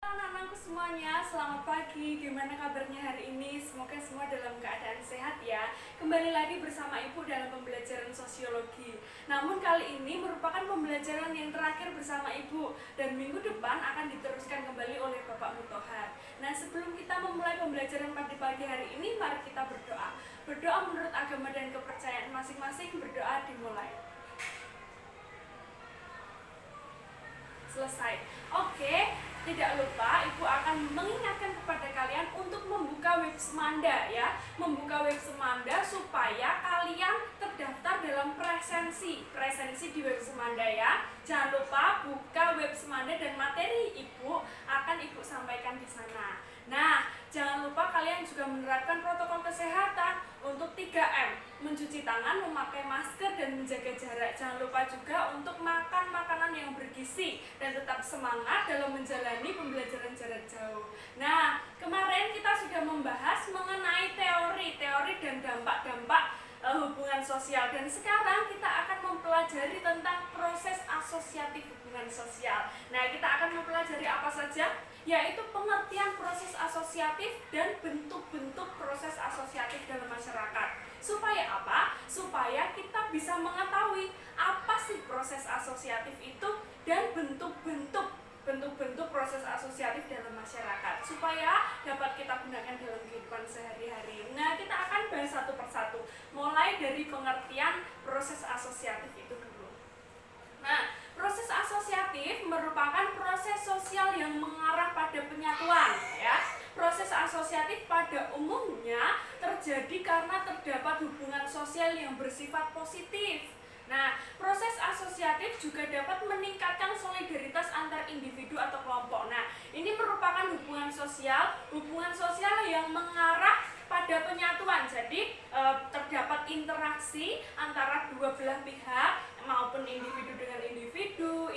Anak-anakku semuanya, selamat pagi. Gimana kabarnya hari ini? Semoga semua dalam keadaan sehat ya. Kembali lagi bersama Ibu dalam pembelajaran sosiologi. Namun kali ini merupakan pembelajaran yang terakhir bersama Ibu, dan minggu depan akan diteruskan kembali oleh Bapak Mutohar. Nah, sebelum kita memulai pembelajaran pada pagi hari ini, mari kita berdoa. Berdoa menurut agama dan kepercayaan masing-masing. Berdoa dimulai. Selesai. Oke, tidak lupa Ibu akan mengingatkan kepada kalian untuk membuka web Semanda ya. Membuka web Semanda supaya kalian terdaftar dalam presensi di web Semanda ya. Jangan lupa buka web Semanda dan materi Ibu akan Ibu sampaikan di sana. Nah, jangan lupa kalian juga menerapkan protokol kesehatan untuk 3M, mencuci tangan, memakai masker, dan menjaga jarak. Jangan lupa juga untuk makan makanan yang bergizi dan tetap semangat dalam menjalani pembelajaran jarak jauh. Nah, kemarin kita sudah membahas mengenai teori dan dampak-dampak hubungan sosial, dan sekarang kita akan mempelajari tentang proses asosiatif hubungan sosial. Nah, kita akan mempelajari apa saja? Yaitu pengertian proses asosiatif dan bentuk-bentuk proses asosiatif dalam masyarakat. Supaya apa? Supaya kita bisa mengetahui apa sih proses asosiatif itu dan bentuk-bentuk proses asosiatif dalam masyarakat, supaya dapat kita gunakan dalam kehidupan sehari-hari. Nah, kita akan bahas satu persatu, mulai dari pengertian proses asosiatif itu dulu. Nah, proses asosiatif merupakan proses sosial yang mengarah pada penyatuan ya. Proses asosiatif pada umumnya terjadi karena terdapat hubungan sosial yang bersifat positif. Nah, proses asosiatif juga dapat meningkatkan solidaritas antar individu atau kelompok. Nah, ini merupakan hubungan sosial yang mengarah pada penyatuan. Jadi, terdapat interaksi antara dua belah pihak, maupun individu dengan individu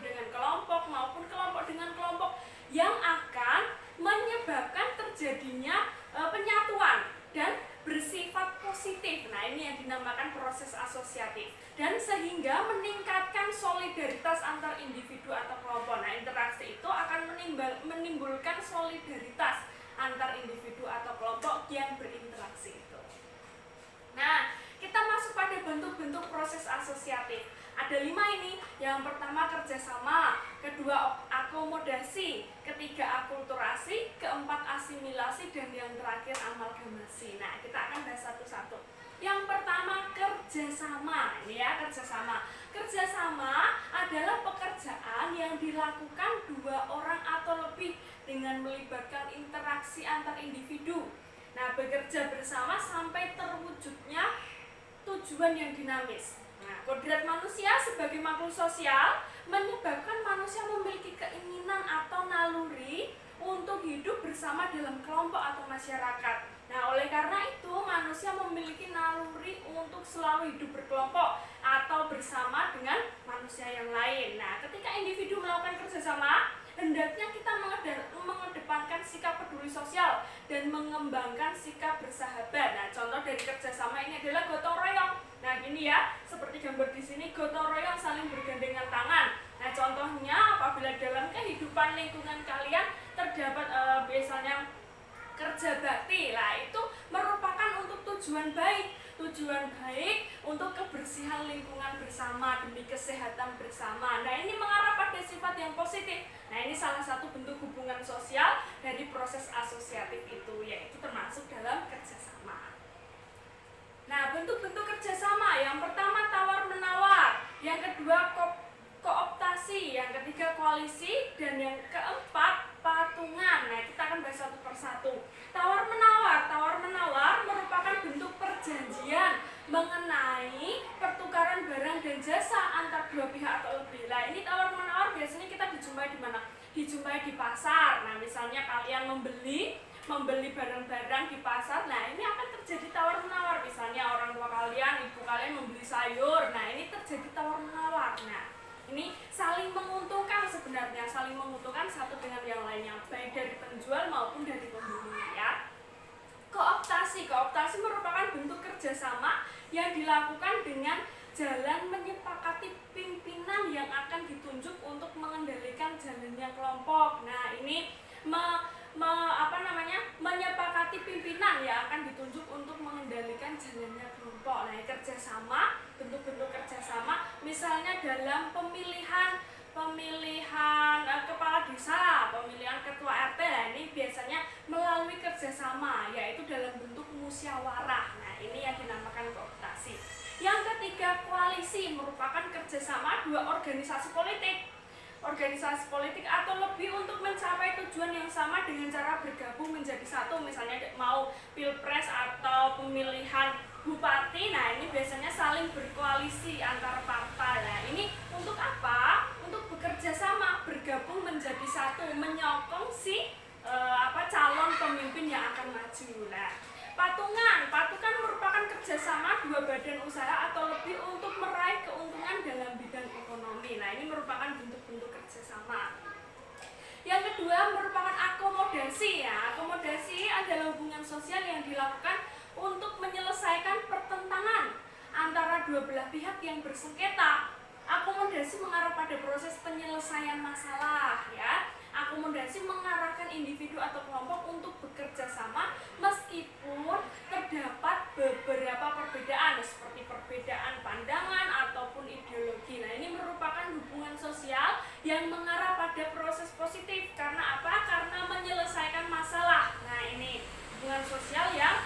dengan kelompok, maupun kelompok dengan kelompok, yang akan menyebabkan terjadinya penyatuan dan bersifat positif. Nah, ini yang dinamakan proses asosiatif, dan sehingga meningkatkan solidaritas antar individu atau kelompok. Nah, interaksi itu akan menimbulkan solidaritas antar individu atau kelompok yang berinteraksi itu. Nah, kita masuk pada bentuk-bentuk proses asosiatif. Ada 5 ini. Yang pertama kerjasama, kedua akomodasi, ketiga akulturasi, keempat asimilasi, dan yang terakhir amalgamasi. Nah, kita akan bahas satu-satu. Yang pertama kerjasama. Ini ya, kerjasama. Kerjasama adalah pekerjaan yang dilakukan 2 orang atau lebih dengan melibatkan interaksi antar individu. Nah, bekerja bersama sampai terwujudnya tujuan yang dinamis. Nah, kodrat manusia sebagai makhluk sosial menyebabkan manusia memiliki keinginan atau naluri untuk hidup bersama dalam kelompok atau masyarakat. Nah, oleh karena itu manusia memiliki naluri untuk selalu hidup berkelompok atau bersama dengan manusia yang lain. Nah, ketika individu melakukan kerjasama, hendaknya kita mengedepankan sikap peduli sosial dan mengembangkan sikap bersahabat. Nah, contoh dari kerjasama ini adalah gotong royong. Nah, gini ya, seperti gambar di sini, gotong royong saling bergandengan tangan. Nah, contohnya apabila dalam kehidupan lingkungan kalian terdapat misalnya kerja bakti, lah itu merupakan untuk tujuan baik untuk kebersihan lingkungan bersama demi kesehatan bersama. Nah, ini mengarah pada sifat yang positif. Nah, ini salah satu bentuk hubungan sosial dari proses asosiatif itu, yaitu termasuk dalam kerjasama. Nah, bentuk-bentuk kerjasama, yang pertama tawar-menawar, yang kedua kooptasi, yang ketiga koalisi, dan yang keempat patungan. Nah, kita akan bahas satu persatu. Tawar-menawar merupakan bentuk perjanjian mengenai pertukaran barang dan jasa antar dua pihak atau lebih. Nah, ini tawar-menawar biasanya kita dijumpai di mana? Dijumpai di pasar. Nah, misalnya kalian membeli barang-barang di pasar. Nah, ini akan terjadi tawar-menawar. Misalnya orang tua kalian, ibu kalian membeli sayur. Nah, ini terjadi tawar-menawar. Nah, ini saling menguntungkan sebenarnya, saling menguntungkan satu dengan yang lainnya, baik dari penjual maupun dari pembeli ya. Kooptasi merupakan bentuk kerjasama yang dilakukan dengan jalan menyepakati pimpinan yang yang akan ditunjuk untuk mengendalikan jalannya kelompok. Nah, ini menyepakati pimpinan yang akan ditunjuk untuk mengendalikan jalannya kelompok. Nah, kerjasama, bentuk-bentuk kerjasama, misalnya dalam pemilihan kepala desa, pemilihan ketua RT, nah ini biasanya melalui kerjasama, yaitu dalam bentuk musyawarah. Nah, ini yang dinamakan kooptasi. Yang ketiga, koalisi merupakan kerjasama dua organisasi politik atau lebih untuk mencapai tujuan yang sama dengan cara bergabung menjadi satu. Misalnya mau pilpres atau pemilihan bupati, nah ini biasanya saling berkoalisi antar partai. Nah, ini untuk apa? Untuk bekerja sama, bergabung menjadi satu, menyokong calon pemimpin yang akan maju. Nah, patungan merupakan kerjasama dua badan usaha atau lebih untuk meraih keuntungan dalam bidang ekonomi. Nah, ini merupakan bentuk-bentuk kerjasama. Yang kedua merupakan akomodasi. Ya, akomodasi adalah hubungan sosial yang dilakukan untuk menyelesaikan pertentangan antara dua belah pihak yang bersengketa. Akomodasi mengarah pada proses penyelesaian masalah, ya. Akomodasi mengarahkan individu atau kelompok untuk bekerja sama meskipun terdapat beberapa perbedaan seperti perbedaan pandangan ataupun ideologi. Nah, ini merupakan hubungan sosial yang mengarah pada proses positif. Karena apa? Karena menyelesaikan masalah. Nah, ini hubungan sosial yang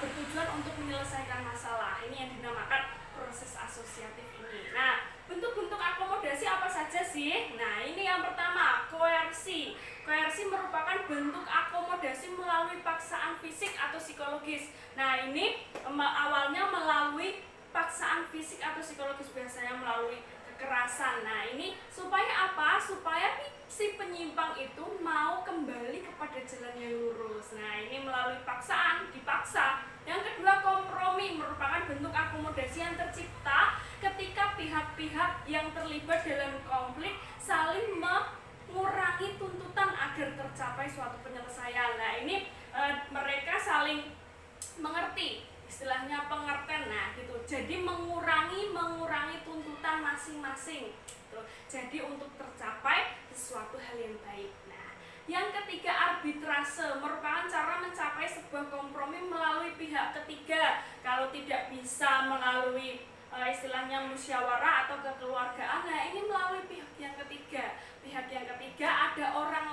bertujuan untuk menyelesaikan masalah. Ini yang dinamakan proses asosiatif ini. Nah, bentuk-bentuk akomodasi apa saja sih? Nah, ini yang pertama, koersi. Koersi merupakan bentuk akomodasi melalui paksaan fisik atau psikologis. Nah, ini awalnya melalui paksaan fisik atau psikologis, biasanya melalui kekerasan. Nah, ini supaya apa? Supaya si penyimpang itu mau kembali kepada jalan yang lurus. Nah, ini melalui paksaan, dipaksa. Yang kedua, kompromi merupakan bentuk akomodasi yang tercipta ketika pihak-pihak yang terlibat dalam konflik saling mengurangi tuntutan agar tercapai suatu penyelesaian. Nah, ini mereka saling mengerti, istilahnya pengertian. Nah, gitu. Jadi mengurangi tuntutan masing-masing. Gitu. Jadi untuk tercapai sesuatu hal yang baik. Nah, yang ketiga, arbitrase merupakan cara mencapai sebuah kompromi melalui pihak ketiga. Kalau tidak bisa melalui istilahnya musyawarah atau kekeluargaan, nah ini melalui pihak yang ketiga. Pihak yang ketiga ada orang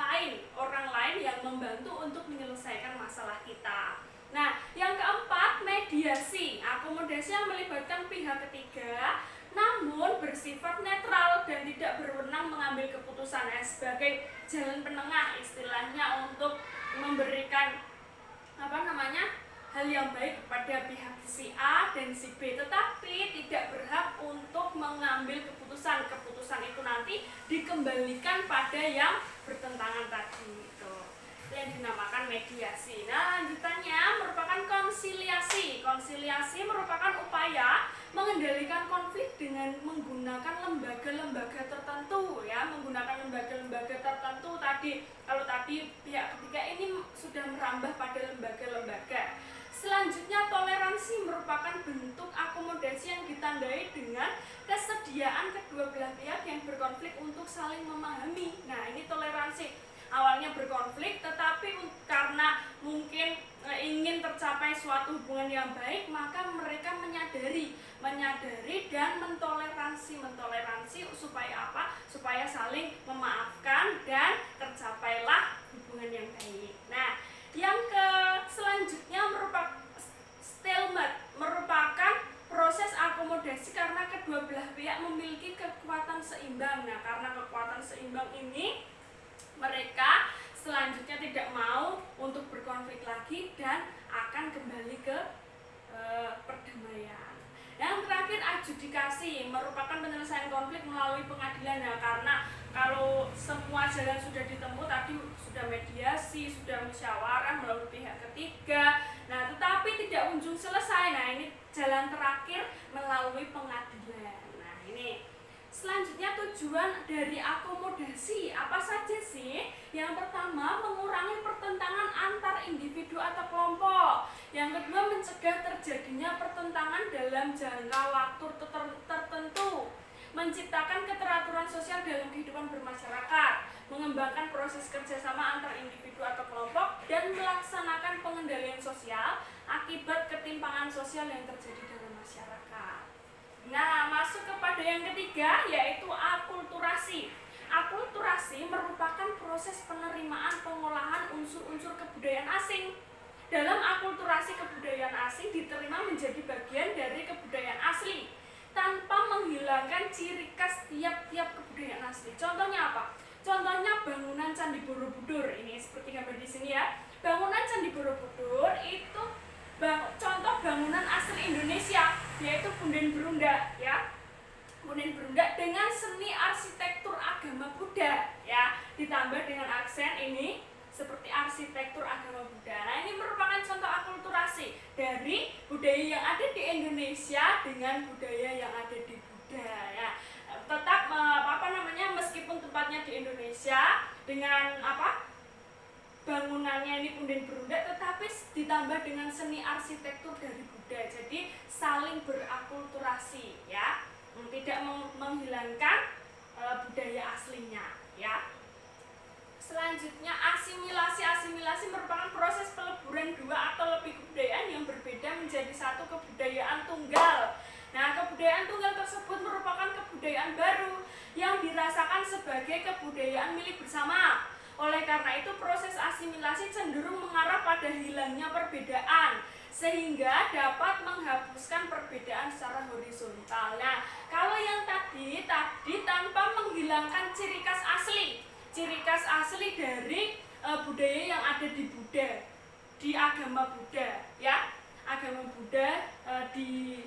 lain yang membantu untuk menyelesaikan masalah kita. Nah, yang keempat, mediasi. Akomodasi yang melibatkan pihak ketiga namun bersifat netral dan tidak berwenang mengambil keputusan, sebagai jalan penengah istilahnya untuk memberikan hal yang baik kepada pihak si A dan si B, tetapi tidak berhak untuk mengambil keputusan. Keputusan itu nanti dikembalikan pada yang bertentangan tadi. Itu yang dinamakan mediasi. Nah, lanjutannya merupakan konsiliasi. Konsiliasi merupakan upaya mengendalikan konflik dengan menggunakan lembaga-lembaga tertentu, ya, menggunakan lembaga-lembaga tertentu tadi. Kalau tadi pihak ketiga, ini sudah merambah pada lembaga-lembaga. Selanjutnya, toleransi merupakan bentuk akomodasi yang ditandai dengan kesediaan kedua belah pihak yang berkonflik untuk saling memahami. Nah, ini toleransi. Awalnya berkonflik, tetapi karena mungkin ingin tercapai suatu hubungan yang baik, maka mereka menyadari dan mentoleransi supaya apa? Supaya saling memaafkan dan tercapailah hubungan yang baik. Nah, yang selanjutnya merupakan stalemate, merupakan proses akomodasi karena kedua belah pihak memiliki kekuatan seimbang. Nah, karena kekuatan seimbang ini, mereka selanjutnya tidak mau untuk berkonflik lagi dan akan kembali ke perdamaian. Yang terakhir, adjudikasi merupakan penyelesaian konflik melalui pengadilan. Nah, karena kalau semua jalan sudah ditempuh, tadi sudah mediasi, sudah musyawarah melalui pihak ketiga, nah tetapi tidak kunjung selesai. Nah, ini jalan terakhir melalui pengadilan. Nah, ini selanjutnya tujuan dari akomodasi apa saja sih? Yang pertama, mengurangi pertentangan antar individu atau kelompok. Yang kedua, mencegah terjadinya pertentangan dalam jangka waktu tertentu. menciptakan keteraturan sosial dalam kehidupan bermasyarakat, mengembangkan proses kerjasama antar individu atau kelompok, dan melaksanakan pengendalian sosial akibat ketimpangan sosial yang terjadi dalam masyarakat. Nah, masuk kepada yang ketiga, yaitu akulturasi. Akulturasi merupakan proses penerimaan pengolahan unsur-unsur kebudayaan asing. Dalam akulturasi, kebudayaan asing diterima menjadi bagian dari kebudayaan asli tanpa menghilangkan ciri khas tiap-tiap kebudayaan asli. Contohnya apa? Contohnya bangunan Candi Borobudur. Ini seperti gambar di sini ya. Bangunan Candi Borobudur itu contoh bangunan asli Indonesia, yaitu Punden Berunda ya. Punden Berunda dengan seni arsitektur agama Buddha ya, ditambah dengan aksen ini seperti arsitektur agama Buddha. Nah, ini merupakan contoh akulturasi dari budaya yang ada di Indonesia dengan budaya yang ada di Buddha ya. Tetap meskipun tempatnya di Indonesia dengan bangunannya ini Punden Berunda, tetapi ditambah dengan seni arsitektur dari Buddha. Jadi saling berakulturasi ya, tidak menghilangkan budaya aslinya ya. Selanjutnya asimilasi merupakan proses peleburan dua atau lebih kebudayaan yang berbeda menjadi satu kebudayaan tunggal. Nah, kebudayaan tunggal tersebut merupakan kebudayaan baru yang dirasakan sebagai kebudayaan milik bersama. Oleh karena itu, proses asimilasi cenderung mengarah pada hilangnya perbedaan, sehingga dapat menghapuskan perbedaan secara horizontal. Nah, kalau yang tadi tanpa menghilangkan ciri khas asli dari budaya yang ada di Buddha, di agama Buddha ya. Agama Buddha di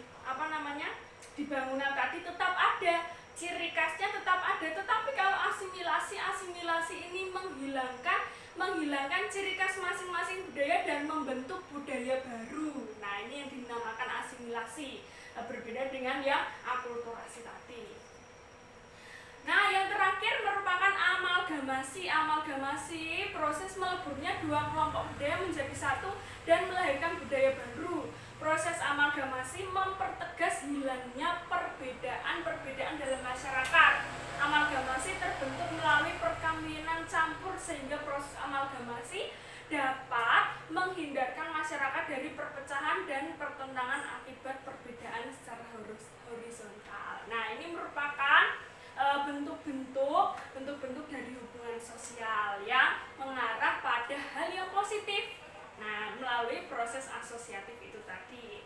bangunan tadi tetap ada, ciri khasnya tetap ada, tetapi kalau asimilasi ini menghilangkan ciri khas masing-masing budaya dan membentuk budaya baru. Nah, ini yang dinamakan asimilasi, berbeda dengan yang akulturasi tadi. Nah, yang terakhir merupakan amalgamasi, proses meleburnya dua kelompok budaya menjadi satu dan melahirkan budaya baru. Proses amalgamasi mempertegas hilangnya perbedaan dalam masyarakat. Amalgamasi terbentuk melalui perkawinan campur, sehingga proses amalgamasi dapat menghindarkan masyarakat dari perpecahan dan pertentangan akibat perbedaan secara horizontal. Nah, ini merupakan bentuk-bentuk dari hubungan sosial yang mengarah pada hal yang positif. Nah, melalui proses asosiatif itu tadi.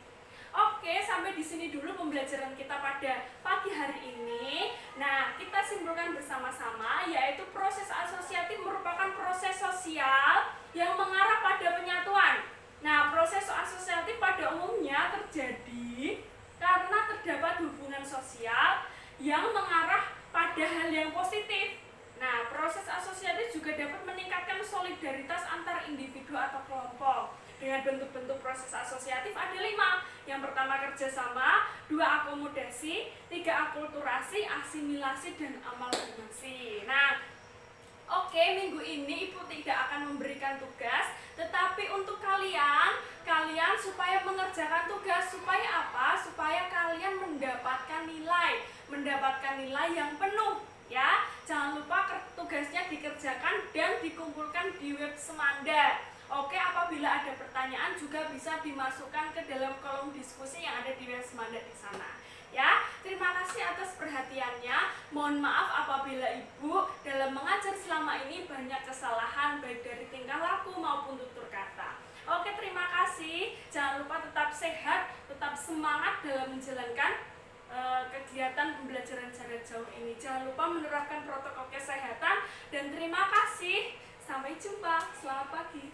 Oke, sampai di sini dulu pembelajaran kita pada pagi hari ini. Nah, kita simpulkan bersama-sama, yaitu proses asosiatif merupakan proses sosial yang mengarah pada penyatuan. Nah, proses asosiatif pada umumnya terjadi karena terdapat hubungan sosial yang mengarah pada hal yang positif. Nah, proses asosiatif juga dapat meningkatkan solidaritas antar individu atau kelompok. Dengan bentuk-bentuk proses asosiatif ada 5. Yang pertama kerjasama, 2 akomodasi, 3 akulturasi, asimilasi, dan amalgamasi. Nah, oke, minggu ini Ibu tidak akan memberikan tugas, tetapi untuk kalian supaya mengerjakan tugas, supaya apa? Supaya kalian mendapatkan nilai yang penuh ya. Jangan lupa tugasnya dikerjakan dan dikumpulkan di web Semanda. Oke, apabila ada pertanyaan juga bisa dimasukkan ke dalam kolom diskusi yang ada di web Semanda di sana. Ya, terima kasih atas perhatiannya. Mohon maaf apabila Ibu dalam mengajar selama ini banyak kesalahan baik dari tingkah laku maupun tutur kata. Oke, terima kasih. Jangan lupa tetap sehat, tetap semangat dalam menjalankan kegiatan pembelajaran jarak jauh ini. Jangan lupa menerapkan protokol kesehatan dan terima kasih. Sampai jumpa. Selamat pagi.